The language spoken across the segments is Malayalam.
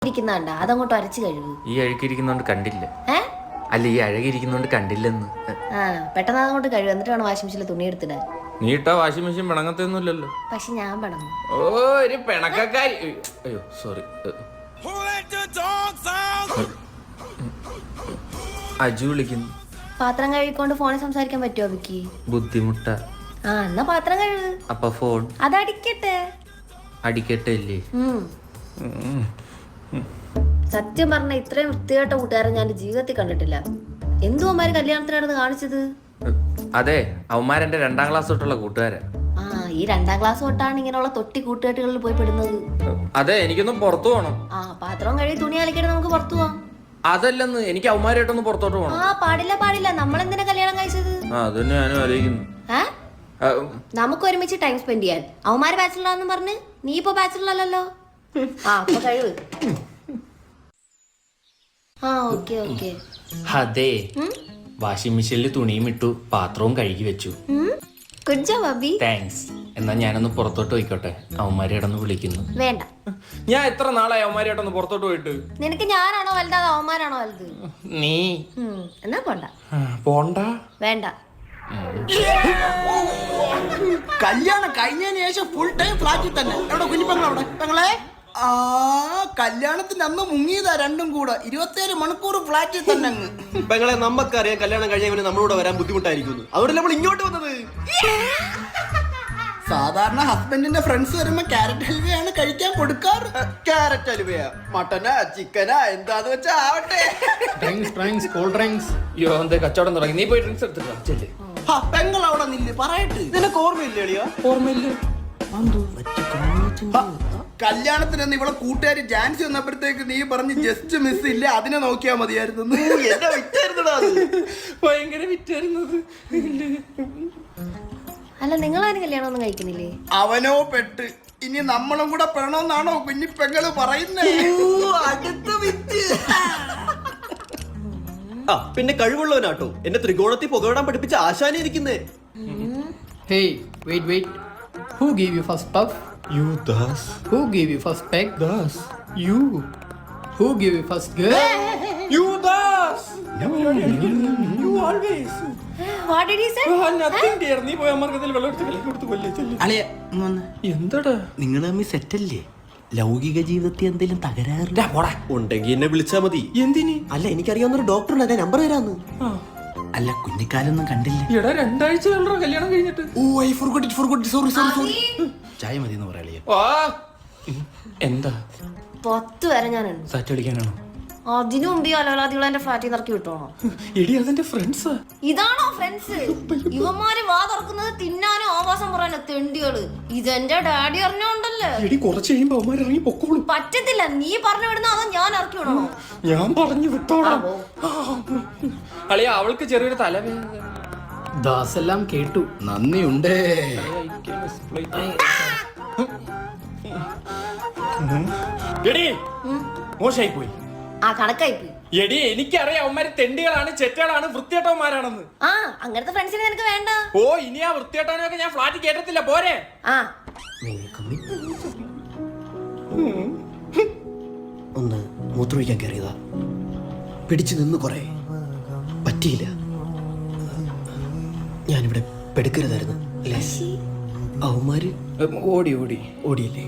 അഴുക്കിരിക്കുന്നുണ്ട, അതങ്ങോട്ട് അരച്ച് കഴുകു. ഈ അഴുക്കിരിക്കുന്നോണ്ട് കണ്ടില്ല. അല്ല, ഈ അഴകിരിക്കുന്നോണ്ട് കണ്ടില്ലെന്ന്. പെട്ടെന്ന് അതങ്ങോട്ട് കഴുകു, എന്നിട്ട് വേണം വാഷിംഗ് മെഷീനിൽ തുണി എടുത്തിടാൻ. നീ ഇട്ടാ വാഷിംഗ് മെഷീൻ പിണങ്ങത്തൊന്നുമില്ലല്ലോ. പക്ഷെ ഞാൻ പിണങ്ങും. ഓ, ഒരു പിണക്കക്കാരി. അയ്യോ സോറി. അജു വിളിക്കുന്നു. പാത്രം കഴുകിക്കൊണ്ട് ഫോണിൽ സംസാരിക്കാൻ പറ്റുമോ വിക്കി? ബുദ്ധിമുട്ട. എന്നാ പാത്രം കഴുകു. അപ്പൊ ഫോൺ അതടിക്കട്ടെ. അടിക്കട്ടെ അല്ലേ? സത്യം പറഞ്ഞ ഇത്രയും വൃത്തികെട്ട കൂട്ടുകാരൻ ഞാൻ ജീവിതത്തിൽ കണ്ടിട്ടില്ല. എന്തുമാര് കല്യാണത്തിനാണ് കാണിച്ചത്? അതെ, അവന്മാരെന്റെ 2ാം ക്ലാസ് തൊട്ടുള്ള കൂട്ടുകാരാ. ഈ 2ാം ക്ലാസ് തൊട്ടാണ് ഇങ്ങനെയുള്ള തൊട്ടി കൂട്ടുകെട്ടുകളിൽ പോയി പെടുന്നത്. അതെ, എനിക്കൊന്നും പുറത്തു പോണം. പാത്രം കഴുകി തുണി അലക്കിയിട്ട് നമുക്ക് പുറത്തു പോവാം. അതല്ലെന്ന്, എനിക്ക് അവന്മാരായിട്ടൊന്ന് പുറത്തോട്ട് പോണം. പാടില്ല. നമ്മളെന്തിനാ കല്യാണം കഴിച്ചത്? അതന്നെ ഞാനും ആലോചിക്കുന്നു. നമുക്ക് ഒരുമിച്ച് ടൈം സ്പെൻഡ് ചെയ്യാൻ. അവന്മാര് ബാച്ചിലറാന്ന് പറഞ്ഞ് നീ ഇപ്പൊ ബാച്ചിലർ അല്ലല്ലോ. അപ്പൊ കഴിവ്. ഓക്കെ. അതെ, വാഷിംഗ് മെഷീനിൽ തുണിയും ഇട്ടു, പാത്രവും കഴുകി വെച്ചു. Good job Abi. താങ്ക്സ്. എന്നാ ഞാനൊന്ന് പുറത്തോട്ട് പോയിക്കോട്ടെ, അവന്മാരെ ഇടന്ന് വിളിക്കുന്നു. വേണ്ട, ഞാൻ എത്ര നാളായി അവന്മാരായിട്ടൊന്ന് പുറത്തോട്ട് പോയിട്ട്. നിനക്ക് ഞാനാണോ വലുത് അതോ അവന്മാരാണോ വലുത്? നീ. എന്നാ പോണ്ട. വേണ്ട. കല്യാണം കഴിഞ്ഞതിന് ശേഷം ഫുൾ ടൈം ഫ്ലാറ്റിൽ തന്നെ. എവിടെ കുഞ്ഞിപ്പങ്ങളവിടെ പെങ്ങളെ? കല്യാണത്തിന് അന്ന് മുങ്ങിയതാ രണ്ടും കൂടെ. 27 മണിക്കൂർ ഫ്ലാറ്റിൽ തന്നെ. പെങ്ങളെ, നമുക്കറിയാം കല്യാണം കഴിഞ്ഞവന് നമ്മളോട് വരാൻ ബുദ്ധിമുട്ടായിരിക്കുന്നു. അവിടെ നമ്മൾ ഇങ്ങോട്ട് വന്നത്. സാധാരണ ഹസ്ബൻഡിന്റെ ഫ്രണ്ട്സ് വരുമ്പോ ക്യാരറ്റ് ഹൽവയാണ് കഴിക്കാൻ കൊടുക്കാറ്. ക്യാരറ്റ് ഹൽവയാ, മട്ടനാ, ചിക്കനാ, എന്താന്ന് വെച്ചാ ആവട്ടെ. കച്ചവടം തുടങ്ങി. നീ പോയി ഡ്രിങ്ക്സ് എടുത്തിട്ട് പെങ്ങൾ അവിടെ നില്ല് പറയട്ടെ. നിനക്ക് ഓർമ്മയില്ലേ? ഓർമ്മയില്ല. കല്യാണത്തിന് ഇവിടെ കൂട്ടുകാരി ജാൻസി വന്നപ്പോഴത്തേക്ക് നീ പറഞ്ഞ് ജസ്റ്റ് മിസ് ഇല്ല, അതിനെ നോക്കിയാ മതിയായിരുന്നു. ഭയങ്കര വിറ്റായിരുന്നത്. അല്ല, നിങ്ങളാരും കല്യാണം ഒന്നും കഴിക്കുന്നില്ലേ? അവനോ പെട്ട്. ഇനി നമ്മളും കൂടെ പെടണമെന്നാണോ കുഞ്ഞി പെങ്ങള് പറയുന്നേ? പിന്നെ കഴിവുള്ളവനാട്ടോ. എന്നെ ത്രികോണത്തിൽ പുകവിടാൻ പഠിപ്പിച്ച ആശാനെ ഇരിക്കുന്നേ. Hey, wait. Who gave you first puff? You, Das. Who gave you first peck? Das. You. Who gave you first girl? You, Das. You always. What did he say? Nothing dear. നീ പോയി അമ്മർക്കത്തിൽ വെള്ളം എടുത്ത് കലക്കി കൊടുത്ത് കൊല്ലേ ചെല്ലു. എന്താടാ നിങ്ങൾ തമ്മിൽ സെറ്റല്ലേ? ലൗകിക ജീവിതത്തിൽ എന്തെങ്കിലും തകരാറില്ല? ഉണ്ടെങ്കിൽ എന്നെ വിളിച്ചാ മതി. എന്തിന്? അല്ല, എനിക്കറിയാവുന്ന ഒരു ഡോക്ടറുണ്ട്, അതെ നമ്പർ തരാന്ന്. അല്ല, കുഞ്ഞിക്കാലൊന്നും കണ്ടില്ല. എടാ, 2 ആഴ്ച കല്യാണം കഴിഞ്ഞിട്ട്. സോറി. ചായ മതി എന്ന് പറയാ. എന്താ 10 വരെ ഞാനുണ്ട്. സാറ്റ് അടിക്കാനാണോ? അതിനു മുമ്പ് അലോലാദികൾ എന്റെ ഫ്ലാറ്റിൽ ഇറക്കി വിട്ടോണോ? എടി, അതെന്റെ ഫ്രണ്ട്സാ. ഇതാണോ ഫ്രണ്ട്സ്? ഇവന്മാര് വാ തുറക്കുന്നത് തിന്നാനും ആവാസം പറയാനോ തെണ്ടികള്. ഇതെന്റെ ഡാഡി അറിഞ്ഞോണ്ടല്ലേ. എടി, കുറച്ച് കഴിയുമ്പോ അവന്മാർ ഇറങ്ങി പൊക്കോളൂ. പറ്റത്തില്ല. നീ പറഞ്ഞു വിടുന്ന അതോ ഞാൻ ഇറക്കി വിടണോ? ഞാൻ പറഞ്ഞു വിട്ടോളാം. അളിയ, അവൾക്ക് ചെറിയൊരു തലവേദന. ദാസെല്ലാം കേട്ടു, നന്ദിയുണ്ട്. മോശമായി പോയി. കണക്കായിപ്പോയി. എടി, എനിക്കറിയാം അവന്മാര് തെണ്ടികളാണ്, ചെറ്റകളാണ്, വൃത്തിയേട്ടവന്മാരാണെന്ന്. അങ്ങനത്തെ ഫ്രണ്ട്സിനെ നിനക്ക് വേണ്ട. ഓ, ഇനി ആ വൃത്തിയേട്ടവനൊക്കെ ഞാൻ ഫ്ലാറ്റിൽ കേട്ടത്തില്ല. പോരെ. ഒന്ന് മൂത്രമൊഴിക്കാൻ കയറിയതാ. പിടിച്ചു നിന്ന് കൊറേ പറ്റിയില്ല. ഞാനിവിടെ പെടുക്കരുതായിരുന്നു അല്ലേ? അവന്മാര് ഓടിയില്ലേ?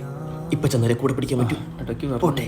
ഇപ്പൊ ചെന്നാലെ കൂടെ പിടിക്കാൻ പറ്റും. പോട്ടെ.